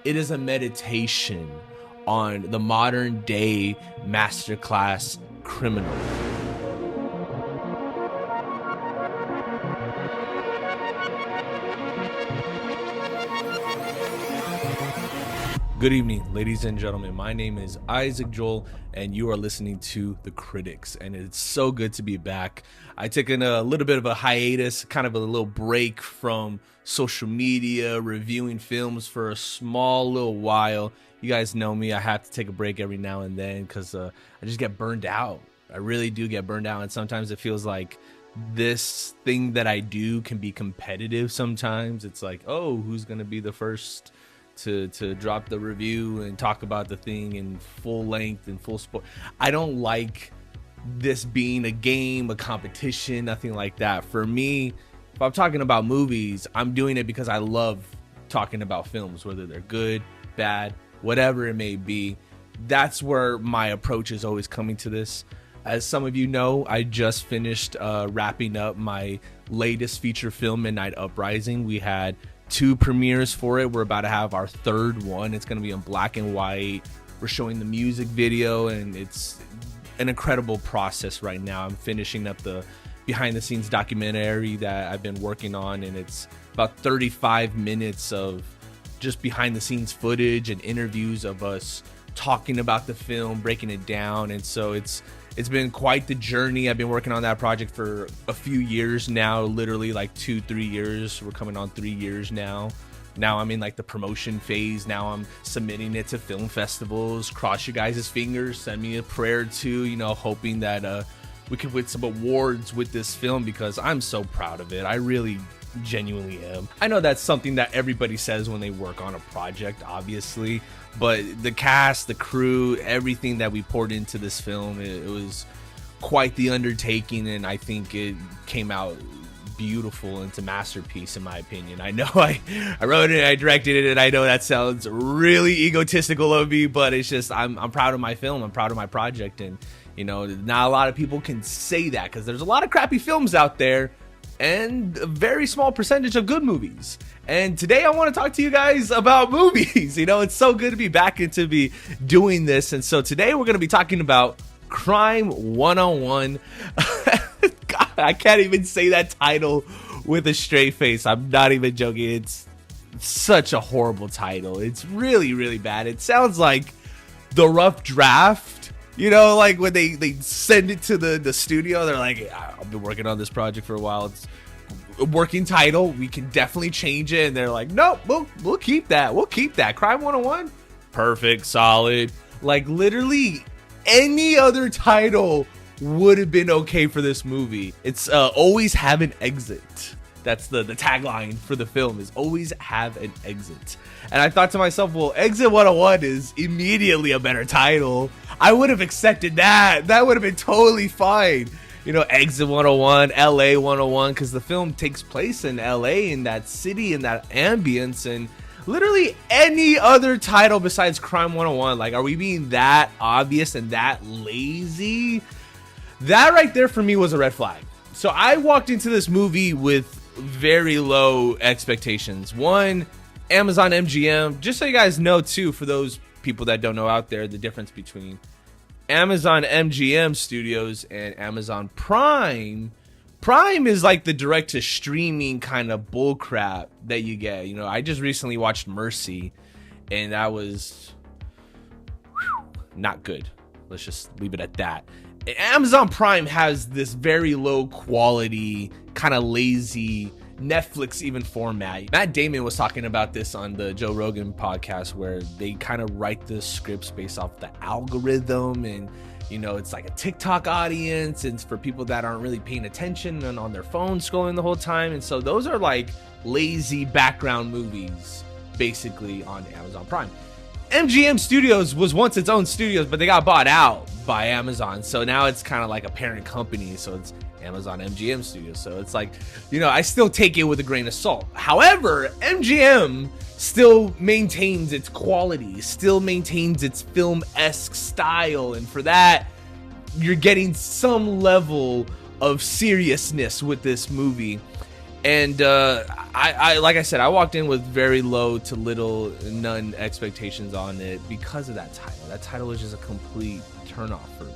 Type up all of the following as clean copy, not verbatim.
It is a meditation on the modern day masterclass criminal. Good evening, ladies and gentlemen. My name is Isaac Joel, and you are listening to The Critics, and it's so good to be back. I took in a little bit of a hiatus, kind of a little break from social media, reviewing films for a small little while. You guys know me. I have to take a break every now and then because I just get burned out. I really do get burned out, and sometimes it feels like this thing that I do can be competitive sometimes. It's like, oh, who's going to be the first to drop the review and talk about the thing in full length and full sport. I don't like this being a game, a competition, nothing like that. For me, if I'm talking about movies, I'm doing it because I love talking about films, whether they're good, bad, whatever it may be. That's where my approach is always coming to this. As some of you know, I just finished wrapping up my latest feature film, Midnight Uprising. We had 2 premieres for it. We're about to have our 3rd one. It's going to be in black and white. We're showing the music video, and it's an incredible process right now. I'm finishing up the behind the scenes documentary that I've been working on, and it's about 35 minutes of just behind the scenes footage and interviews of us talking about the film, breaking it down. And so it's been quite the journey. I've been working on that project for a few years now, literally like 2-3 years. We're coming on 3 years now. Now I'm in like the promotion phase. Now I'm submitting it to film festivals. Cross your guys' fingers, send me a prayer too, hoping that we can win some awards with this film because I'm so proud of it. I really genuinely am. I know that's something that everybody says when they work on a project, obviously, but the cast, the crew, everything that we poured into this film, it was quite the undertaking, and I think it came out beautiful. It's a masterpiece in my opinion. I know I wrote it, I directed it, and I know that sounds really egotistical of me, but it's just I'm proud of my film. I'm proud of my project, and not a lot of people can say that because there's a lot of crappy films out there and a very small percentage of good movies. And today I want to talk to you guys about movies. It's so good to be back and to be doing this. And so today we're going to be talking about Crime 101. God, I can't even say that title with a straight face. I'm not even joking. It's such a horrible title. It's really, really bad. It sounds like the rough draft. Like when they send it to the studio, they're like, I've been working on this project for a while. It's a working title. We can definitely change it. And they're like, nope, we'll keep that. We'll keep that. Crime 101. Perfect. Solid. Like literally any other title would have been okay for this movie. It's always have an exit. That's the tagline for the film, is always have an exit. And I thought to myself, well, Exit 101 is immediately a better title. I would have accepted that. That would have been totally fine. Exit 101, LA 101, because the film takes place in LA, in that city, in that ambience, and literally any other title besides Crime 101. Like, are we being that obvious and that lazy? That right there for me was a red flag. So I walked into this movie with very low expectations. One, Amazon MGM. Just so you guys know too, for those people that don't know out there, the difference between Amazon MGM Studios and Amazon Prime. Prime is like the direct to streaming kind of bullcrap that you get. I just recently watched Mercy, and that was not good. Let's just leave it at that. Amazon Prime has this very low quality, kind of lazy Netflix even format. Matt Damon was talking about this on the Joe Rogan podcast, where they kind of write the scripts based off the algorithm, and it's like a TikTok audience, and it's for people that aren't really paying attention and on their phone scrolling the whole time. And so those are like lazy background movies basically on Amazon Prime. MGM Studios was once its own studios, but they got bought out by Amazon. So now it's kind of like a parent company. So it's Amazon MGM Studios. So it's like, I still take it with a grain of salt. However, MGM still maintains its quality, still maintains its film-esque style. And for that, you're getting some level of seriousness with this movie. And I like I said, I walked in with very low to little none expectations on it because of that title. That title was just a complete turnoff for me.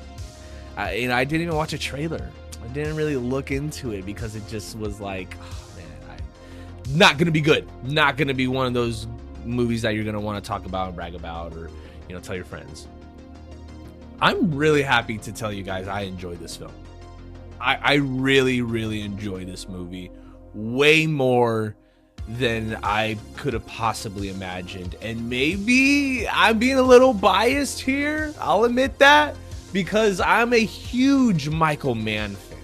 I didn't even watch a trailer. I didn't really look into it because it just was like, oh, man, not gonna be good. Not gonna be one of those movies that you're gonna want to talk about and brag about, or tell your friends. I'm really happy to tell you guys I enjoyed this film. I really, really enjoy this movie way more than I could have possibly imagined. And maybe I'm being a little biased here, I'll admit that, because I'm a huge Michael Mann fan.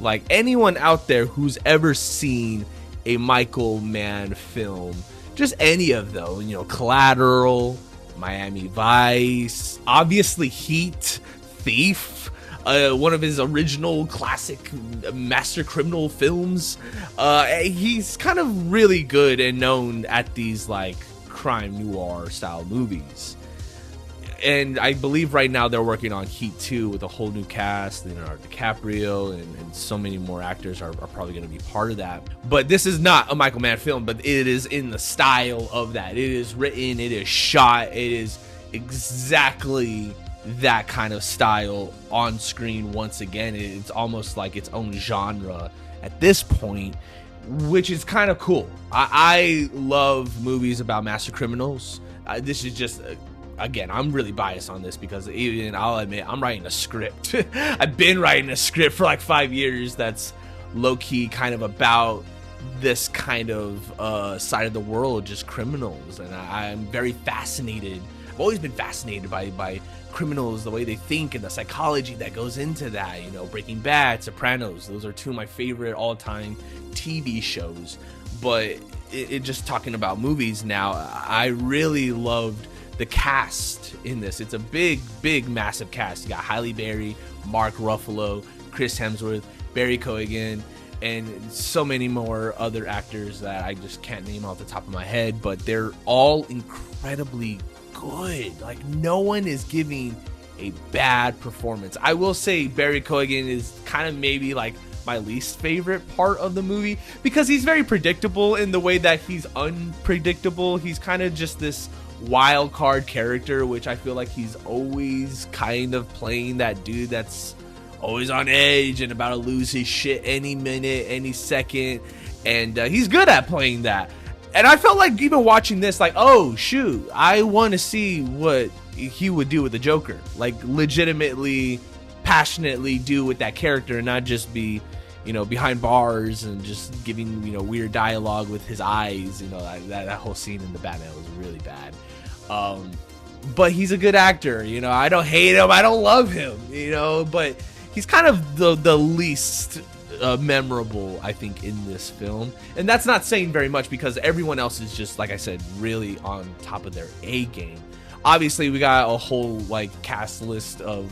Like, anyone out there who's ever seen a Michael Mann film, just any of those, Collateral, Miami Vice, obviously Heat, Thief, one of his original classic master criminal films. He's kind of really good and known at these like crime noir style movies. And I believe right now they're working on Heat 2 with a whole new cast. Leonardo DiCaprio and so many more actors are probably going to be part of that. But this is not a Michael Mann film, but it is in the style of that. It is written, it is shot, it is exactly that kind of style on screen once again. It's almost like its own genre at this point, which is kind of cool. I love movies about master criminals. This is just... Again, I'm really biased on this because even I'll admit I'm writing a script. I've been writing a script for like 5 years that's low-key kind of about this kind of side of the world, just criminals. And I'm very fascinated. I've always been fascinated by criminals, the way they think and the psychology that goes into that. Breaking Bad, Sopranos, those are two of my favorite all-time TV shows. But it just talking about movies now, I really loved the cast in this. It's a big, massive cast. You got Halle Berry, Mark Ruffalo, Chris Hemsworth, Barry Keoghan, and so many more other actors that I just can't name off the top of my head, but they're all incredibly good. Like, no one is giving a bad performance. I will say Barry Keoghan is kind of maybe like my least favorite part of the movie because he's very predictable in the way that he's unpredictable. He's kind of just this wild card character, which I feel like he's always kind of playing that dude that's always on edge and about to lose his shit any minute, any second, and he's good at playing that. And I felt like even watching this, like, oh shoot, I want to see what he would do with the Joker, like legitimately, passionately do with that character, and not just be behind bars and just giving weird dialogue with his eyes. That whole scene in the Batman was really bad. But he's a good actor. I don't hate him, I don't love him, but he's kind of the least memorable, I think, in this film. And that's not saying very much because everyone else is just, like I said, really on top of their A game. Obviously, we got a whole cast list of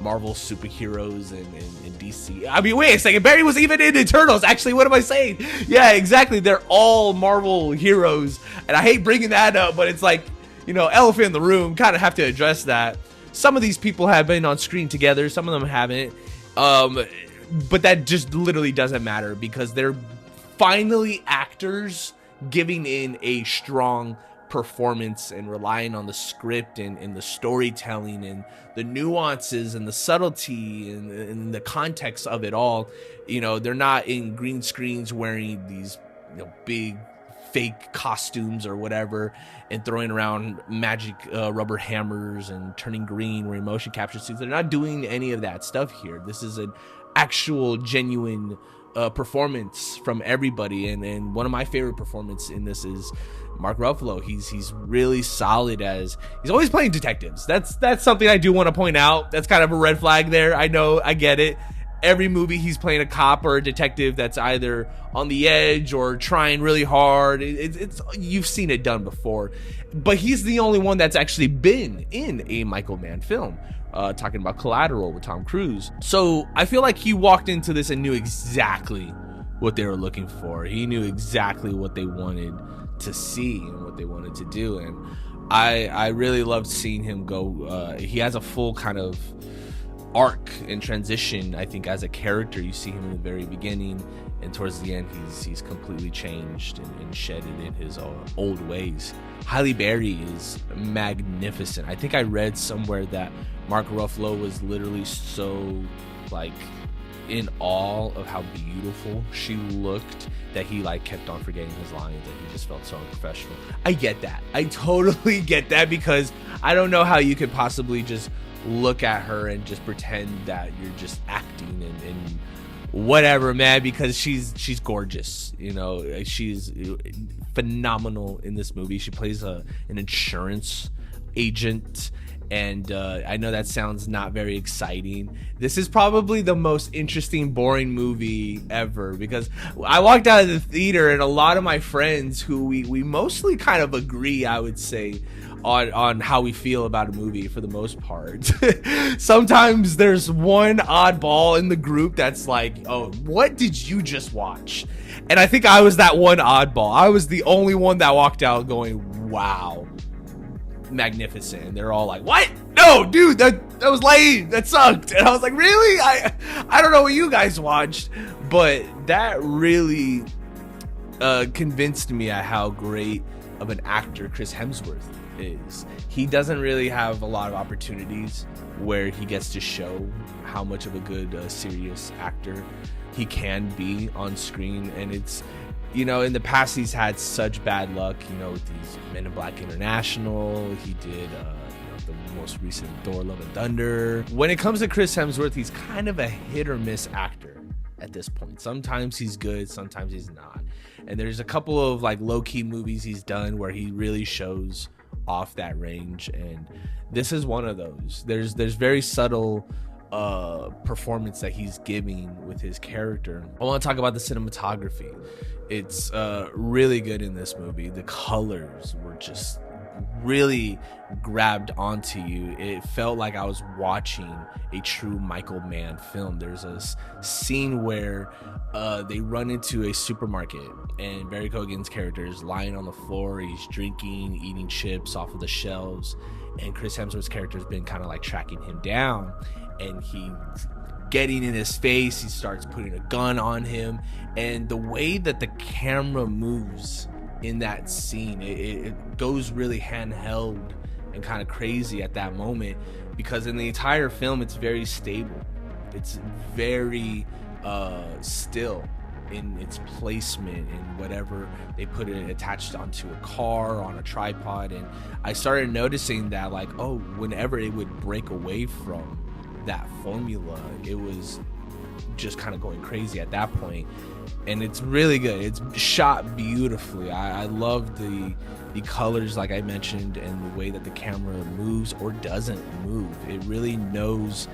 Marvel superheroes and DC. I mean, wait a second, Barry was even in Eternals. Actually, what am I saying? Yeah, exactly. They're all Marvel heroes, and I hate bringing that up, but it's like, elephant in the room. Kind of have to address that. Some of these people have been on screen together, some of them haven't. But that just literally doesn't matter because they're finally actors giving in a strong performance and relying on the script and the storytelling and the nuances and the subtlety and the context of it all. They're not in green screens wearing these big fake costumes or whatever and throwing around magic rubber hammers and turning green wearing motion capture suits. They're not doing any of that stuff here. This is an actual genuine performance from everybody, and one of my favorite performances in this is Mark Ruffalo. He's really solid as he's always playing detectives. That's something I do want to point out. That's kind of a red flag there. I know, I get it. Every movie he's playing a cop or a detective that's either on the edge or trying really hard. It's you've seen it done before, but he's the only one that's actually been in a Michael Mann film. Talking about Collateral with Tom Cruise. So I feel like he walked into this and knew exactly what they were looking for. He knew exactly what they wanted to see and what they wanted to do, and I really loved seeing him go. He has a full kind of arc and transition, I think, as a character. You see him in the very beginning, and towards the end he's completely changed and shedded in his old ways. Halle Berry is magnificent. I think I read somewhere that Mark Ruffalo was literally so like in awe of how beautiful she looked that he like kept on forgetting his lines, and he just felt so unprofessional. I get that. I totally get that, because I don't know how you could possibly just look at her and just pretend that you're just acting and whatever, man, because she's gorgeous. You know, she's phenomenal in this movie. She plays an insurance agent, and I know that sounds not very exciting. This is probably the most interesting, boring movie ever, because I walked out of the theater and a lot of my friends who we mostly kind of agree, I would say, on how we feel about a movie for the most part. Sometimes there's one oddball in the group that's like, oh, what did you just watch? And I think I was that one oddball. I was the only one that walked out going, wow, magnificent. And they're all like, what? No, dude, that was lame. That sucked. And I was like, really? I don't know what you guys watched, but that really convinced me at how great of an actor Chris Hemsworth is. He doesn't really have a lot of opportunities where he gets to show how much of a good serious actor he can be on screen. And it's, you know, in the past he's had such bad luck, you know, with these Men in Black International. He did you know, the most recent Thor Love and Thunder. When it comes to Chris Hemsworth, he's kind of a hit or miss actor at this point. Sometimes he's good, sometimes he's not. And there's a couple of like low-key movies he's done where he really shows off that range, and this is one of those. There's very subtle performance that he's giving with his character. I want to talk about the cinematography. It's really good in this movie. The colors were just really grabbed onto you. It felt like I was watching a true Michael Mann film. There's a scene where they run into a supermarket, and Barry Keoghan's character is lying on the floor. He's drinking, eating chips off of the shelves, and Chris Hemsworth's character has been kind of like tracking him down, and he's getting in his face. He starts putting a gun on him, and the way that the camera moves in that scene, it goes really handheld and kind of crazy at that moment, because in the entire film it's very stable. It's very still in its placement and whatever they put it attached onto a car, on a tripod. And I started noticing that, like, oh, whenever it would break away from that formula, it was just kind of going crazy at that point. And it's really good. It's shot beautifully. I love the colors, like I mentioned, and the way that the camera moves or doesn't move. It really knows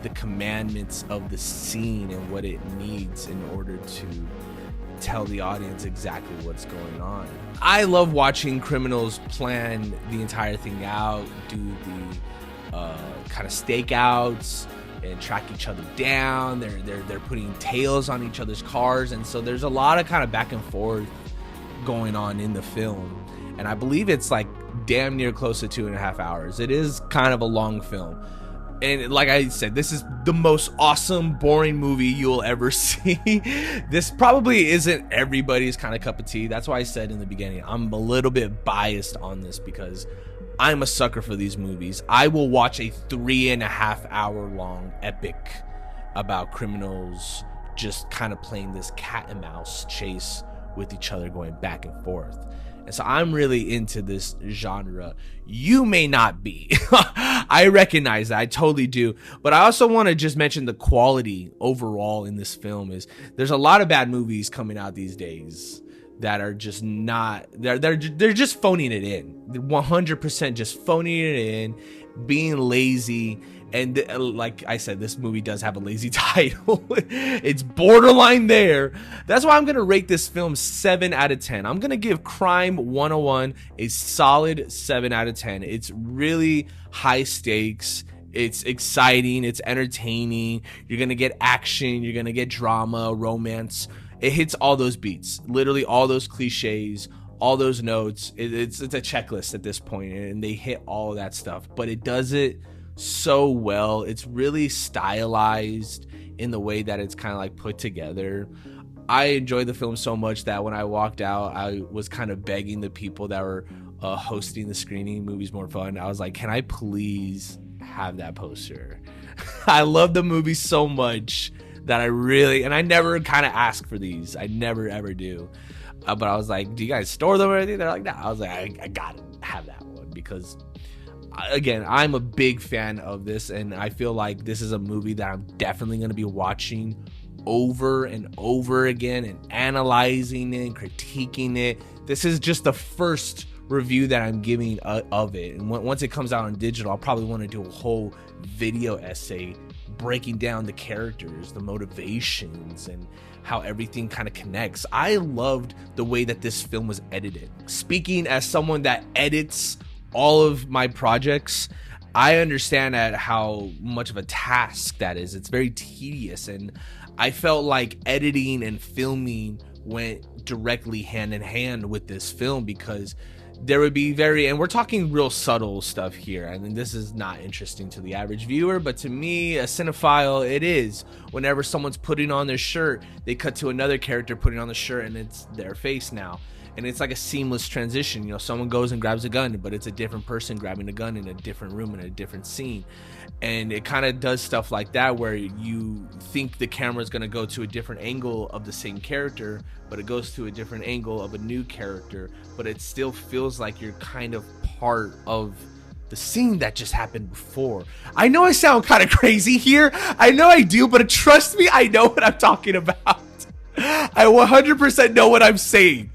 the commandments of the scene and what it needs in order to tell the audience exactly what's going on. I love watching criminals plan the entire thing out, do the kind of stakeouts and track each other down. They're putting tails on each other's cars, and so there's a lot of kind of back and forth going on in the film. And I believe it's like damn near close to 2.5 hours. It is kind of a long film. And like I said, this is the most awesome, boring movie you'll ever see. This probably isn't everybody's kind of cup of tea. That's why I said in the beginning, I'm a little bit biased on this, because I'm a sucker for these movies. I will watch a 3.5 hour long epic about criminals just kind of playing this cat and mouse chase with each other, going back and forth. And so I'm really into this genre. You may not be. I recognize that. I totally do. But I also want to just mention the quality overall in this film. Is there's a lot of bad movies coming out these days that are just not, they're just phoning it in. 100% just phoning it in, being lazy. And like I said, this movie does have a lazy title. It's borderline there. That's why I'm going to rate this film 7 out of 10. I'm going to give Crime 101 a solid 7 out of 10. It's really high stakes. It's exciting. It's entertaining. You're going to get action. You're going to get drama, romance. It hits all those beats, literally all those cliches, all those notes. It's a checklist at this point, and they hit all of that stuff. But it does it so well. It's really stylized in the way that it's kind of like put together. I enjoyed the film so much that when I walked out, I was kind of begging the people that were hosting the screening, Movies More Fun. I was like, can I please have that poster? I love the movie so much that and I never kind of ask for these. I never ever do. But I was like, do you guys store them or anything? They're like, no. I was like, I gotta have that one because, again, I'm a big fan of this, and I feel like this is a movie that I'm definitely going to be watching over and over again and analyzing it and critiquing it. This is just the first review that I'm giving of it, and once it comes out on digital, I'll probably want to do a whole video essay breaking down the characters, the motivations, and how everything kind of connects. I loved the way that this film was edited. Speaking as someone that edits all of my projects, I understand at how much of a task that is. It's very tedious, and I felt like editing and filming went directly hand in hand with this film, because there would be and we're talking real subtle stuff here. I mean, this is not interesting to the average viewer, but to me, a cinephile, it is. Whenever someone's putting on their shirt, they cut to another character putting on the shirt, and it's their face now. And it's like a seamless transition. You know, someone goes and grabs a gun, but it's a different person grabbing a gun in a different room in a different scene. And it kind of does stuff like that, where you think the camera is going to go to a different angle of the same character, but it goes to a different angle of a new character, but it still feels like you're kind of part of the scene that just happened before. I know I sound kind of crazy here. I know I do, but trust me, I know what I'm talking about. I 100% know what I'm saying.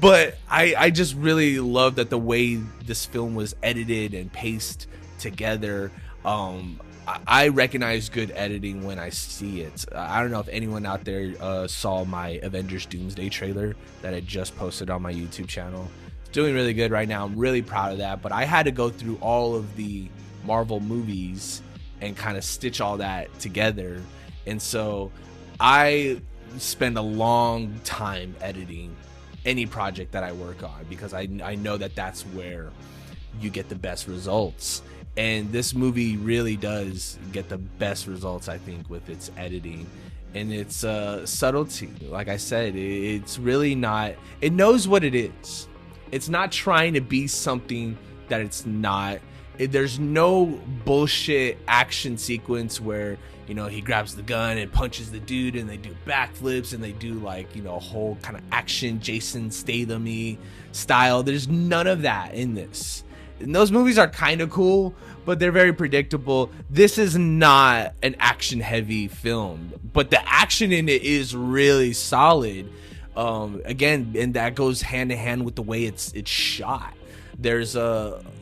But I just really love that the way this film was edited and paced together. I recognize good editing when I see it. I don't know if anyone out there saw my Avengers Doomsday trailer that I just posted on my YouTube channel. It's doing really good right now. I'm really proud of that. But I had to go through all of the Marvel movies and kind of stitch all that together. And so I spend a long time editing any project that I work on, because I know that that's where you get the best results. And this movie really does get the best results, I think, with its editing and its subtlety. Like I said, it's really not, it knows what it is. It's not trying to be something that it's not. There's no bullshit action sequence where, you know, he grabs the gun and punches the dude and they do backflips and they do, like, you know, a whole kind of action Jason Statham-y style. There's none of that in this. And those movies are kind of cool, but they're very predictable. This is not an action heavy film, but the action in it is really solid. Again, and that goes hand in hand with the way it's shot. There's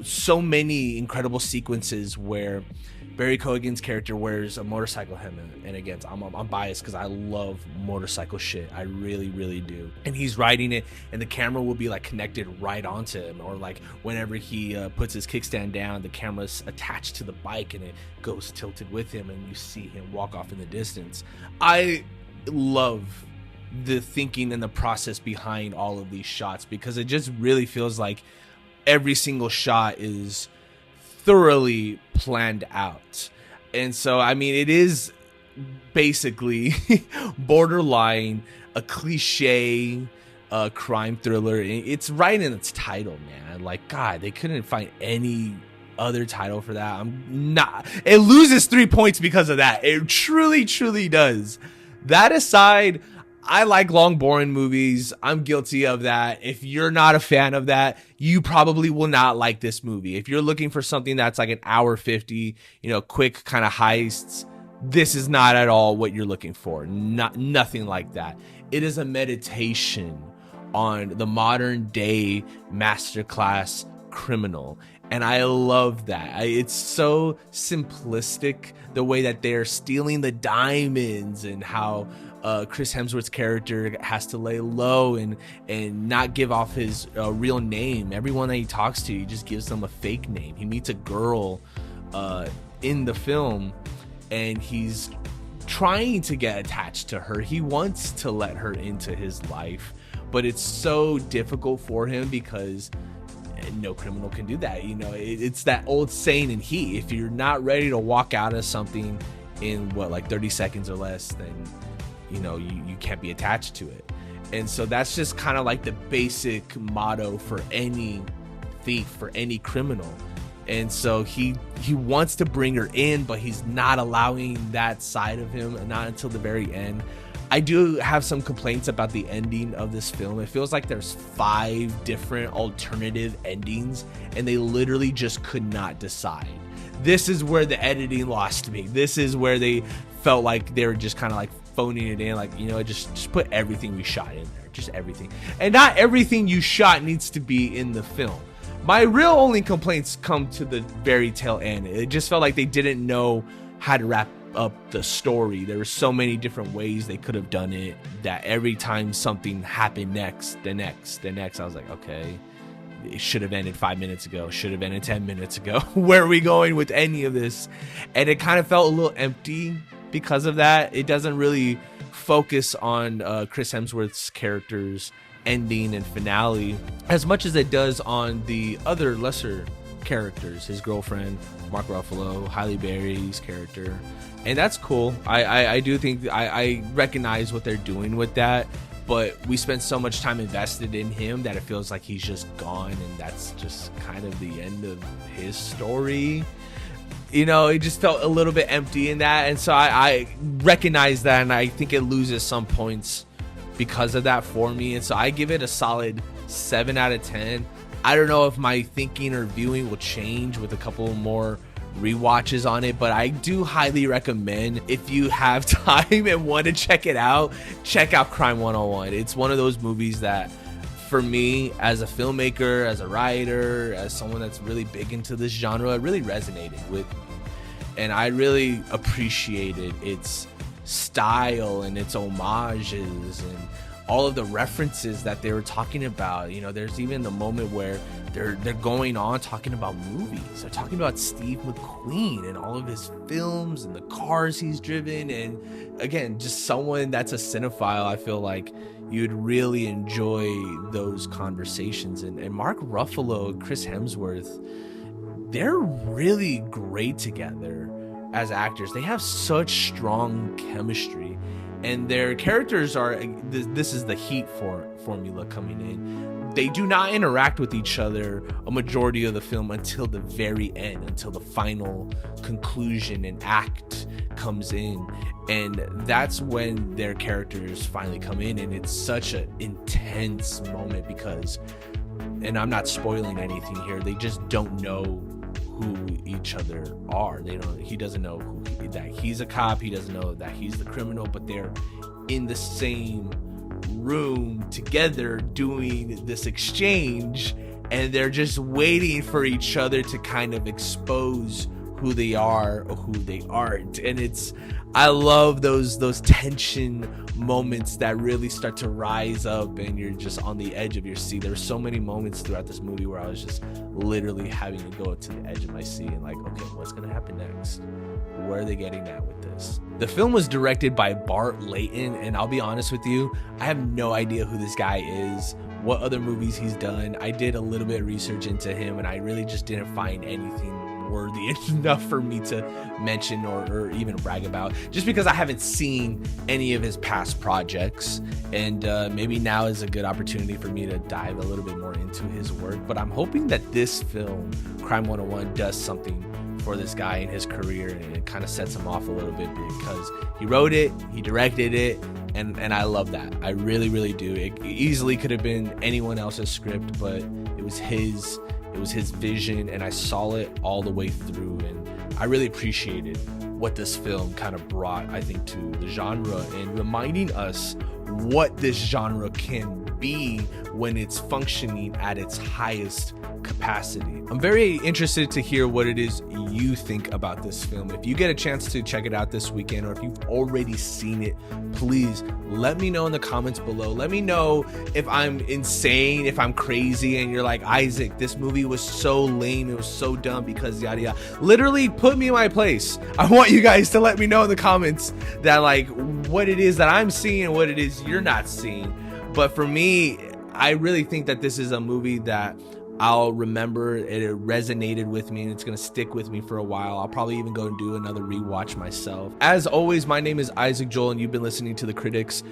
so many incredible sequences where Barry Keoghan's character wears a motorcycle helmet, and again, I'm biased because I love motorcycle shit. I really, really do. And he's riding it, and the camera will be like connected right onto him, or like whenever he puts his kickstand down, the camera's attached to the bike, and it goes tilted with him, and you see him walk off in the distance. I love the thinking and the process behind all of these shots, because it just really feels like every single shot is thoroughly planned out. And so, I mean, it is basically borderline a cliche crime thriller. It's right in its title, man. Like, God, they couldn't find any other title for that. It loses 3 points because of that. It truly, truly does. That aside, I like long, boring movies. I'm guilty of that. If you're not a fan of that, you probably will not like this movie. If you're looking for something that's like an hour 50, you know, quick kind of heists, this is not at all what you're looking for. Nothing like that. It is a meditation on the modern day masterclass criminal. And I love that. It's so simplistic, the way that they're stealing the diamonds, and how Chris Hemsworth's character has to lay low and not give off his real name. Everyone that he talks to, he just gives them a fake name. He meets a girl in the film, and he's trying to get attached to her. He wants to let her into his life, but it's so difficult for him because no criminal can do that. You know, it's that old saying in Heat: if you're not ready to walk out of something in like 30 seconds or less, then you can't be attached to it. And so that's just kind of like the basic motto for any thief, for any criminal. And so he wants to bring her in, but he's not allowing that side of him, not until the very end. I do have some complaints about the ending of this film. It feels like there's 5 different alternative endings, and they literally just could not decide. This is where the editing lost me. This is where they felt like they were just kind of like phoning it in, like, just put everything we shot in there, just everything. And not everything you shot needs to be in the film. My real only complaints come to the very tail end. It just felt like they didn't know how to wrap up the story. There were so many different ways they could have done it that every time something happened the next, I was like, okay, it should have ended 5 minutes ago, should have ended 10 minutes ago. Where are we going with any of this? And it kind of felt a little empty because of that. It doesn't really focus on Chris Hemsworth's character's ending and finale as much as it does on the other lesser characters, his girlfriend, Mark Ruffalo, Halle Berry's character. And that's cool. I do think I recognize what they're doing with that, but we spent so much time invested in him that it feels like he's just gone, and that's just kind of the end of his story. It just felt a little bit empty in that, and so I recognize that, and I think it loses some points because of that for me. And so I give it a solid 7 out of 10. I don't know if my thinking or viewing will change with a couple more rewatches on it, but I do highly recommend, if you have time and want to check out Crime 101. It's one of those movies that, for me, as a filmmaker, as a writer, as someone that's really big into this genre, it really resonated with me. And I really appreciated its style and its homages and all of the references that they were talking about. There's even the moment where they're going on talking about movies. They're talking about Steve McQueen and all of his films and the cars he's driven. And again, just someone that's a cinephile, I feel like you'd really enjoy those conversations. And Mark Ruffalo and Chris Hemsworth, they're really great together as actors. They have such strong chemistry, and their characters are, this is the Heat formula coming in. They do not interact with each other a majority of the film until the very end, until the final conclusion and act comes in. And that's when their characters finally come in, and it's such an intense moment because, and I'm not spoiling anything here, they just don't know who each other are. He doesn't know that he's a cop, he doesn't know that he's the criminal, but they're in the same room together doing this exchange, and they're just waiting for each other to kind of expose who they are or who they aren't. And I love those tension moments that really start to rise up, and you're just on the edge of your seat. There were so many moments throughout this movie where I was just literally having to go to the edge of my seat and like, okay, what's gonna happen next? Where are they getting at with this? The film was directed by Bart Layton, and I'll be honest with you, I have no idea who this guy is, what other movies he's done. I did a little bit of research into him, and I really just didn't find anything worthy enough for me to mention or even brag about, just because I haven't seen any of his past projects. And maybe now is a good opportunity for me to dive a little bit more into his work. But I'm hoping that this film, Crime 101, does something for this guy in his career, and it kind of sets him off a little bit because he wrote it, he directed it, and I love that. I really, really do. It easily could have been anyone else's script, but it was his vision, and I saw it all the way through, and I really appreciated what this film kind of brought, I think, to the genre, and reminding us what this genre can be when it's functioning at its highest capacity. I'm very interested to hear what it is you think about this film. If you get a chance to check it out this weekend, or if you've already seen it, please let me know in the comments below. Let me know if I'm insane, if I'm crazy, and you're like, Isaac, this movie was so lame, it was so dumb because yada yada. Literally put me in my place. I want you guys to let me know in the comments that, like, what it is that I'm seeing and what it is you're not seeing. But for me, I really think that this is a movie that I'll remember it, it resonated with me, and it's gonna stick with me for a while. I'll probably even go and do another rewatch myself. As always, my name is Isaac Joel, and you've been listening to The Critics.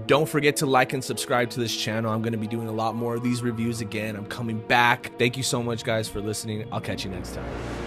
Don't forget to like and subscribe to this channel. I'm going to be doing a lot more of these reviews again. I'm coming back. Thank you so much, guys, for listening. I'll catch you next time.